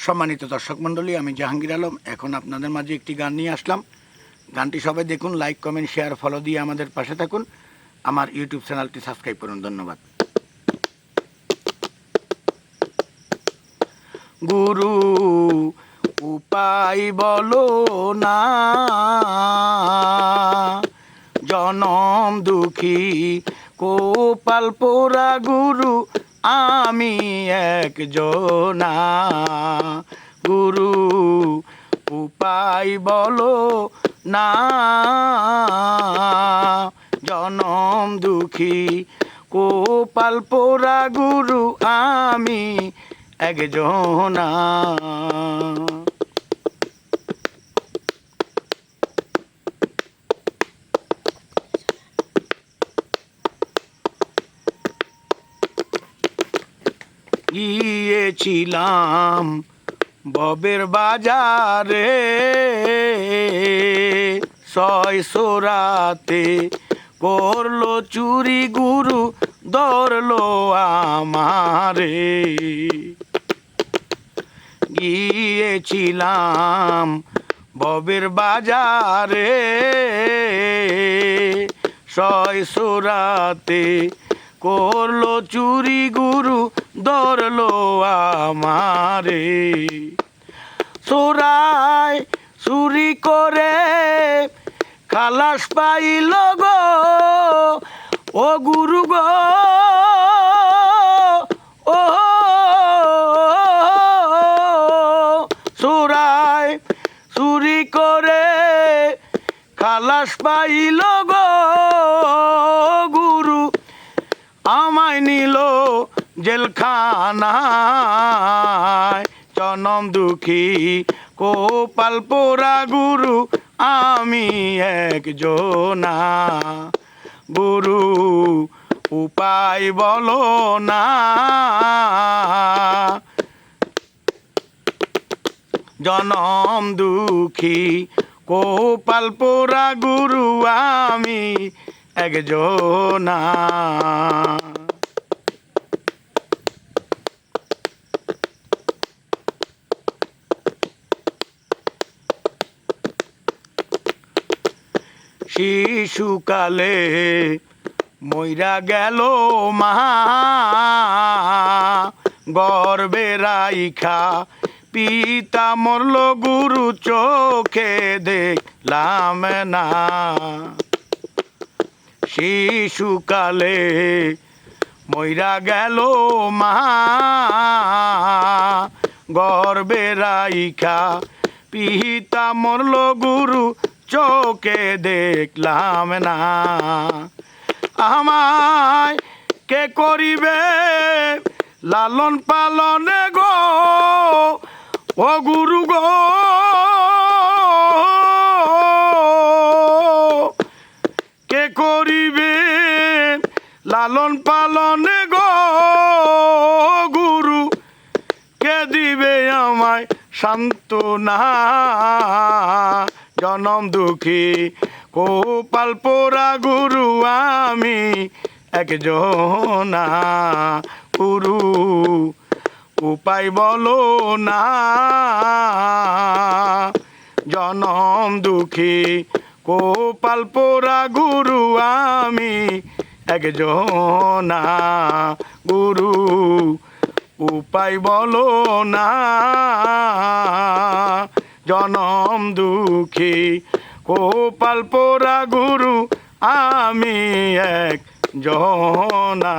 সম্মানিত দর্শক মণ্ডলী, আমি জাহাঙ্গীর আলম এখন আপনাদের মাঝে একটি গান নিয়ে আসলাম। গানটি সবাই দেখুন, লাইক কমেন্ট শেয়ার ফলো দিয়ে আমাদের পাশে থাকুন, আমার ইউটিউব চ্যানেলটি সাবস্ক্রাইব করুন। ধন্যবাদ। গুরু উপায় বলো না, জনম দুঃখী কোপাল পোড়া গুরু আমি একজনা। গুরু উপায় বলো না, জনম দুঃখী কোপাল পোড়া গুরু আমি একজনা। গিয়েছিলাম ববের বাজারে, 600 রাতে করলো চুরি গুরু ধরলো আমারে। গিয়েছিলাম ববের বাজারে, 600 রাতে করলো চুরি গুরু ধরলো আমারে। চোরাই চুরি করে খালাস পাইল গো ও গুরু গো, ও চোরাই চুরি করে খালাস পাইল গো গুরু, আমায় নিল জেলখানায়। জনম দুঃখী কোপাল পোড়া গুরু আমি একজনা। গুরু উপায় বলো না, জনম দুঃখী কোপাল পোড়া গুরু আমি একজনা। শিশুকালে মইরা গেল মা, গর্বে রাইখা পিতা মরল গুরু চোখে দেখলাম না। শিশুকালে মইরা গেল মা, গর্বে রাইখা পিতা মরল গুরু চোখে দেখলাম না। আমায় কে করিবে লালন পালন গো ও গুরু গো, কে করিবে লালন পালন গো গুরু, কে দিবে আমায় সান্ত্বনা। জনম দুঃখী কোপাল পোড়া গুরু আমি একজনা। গুরু উপায় বলো না, জনম দুঃখী কোপাল পোড়া গুরু আমি একজনা। গুরু উপায় বলো না, জনম দুঃখী কোপাল পোড়া গুরু আমি একজনা।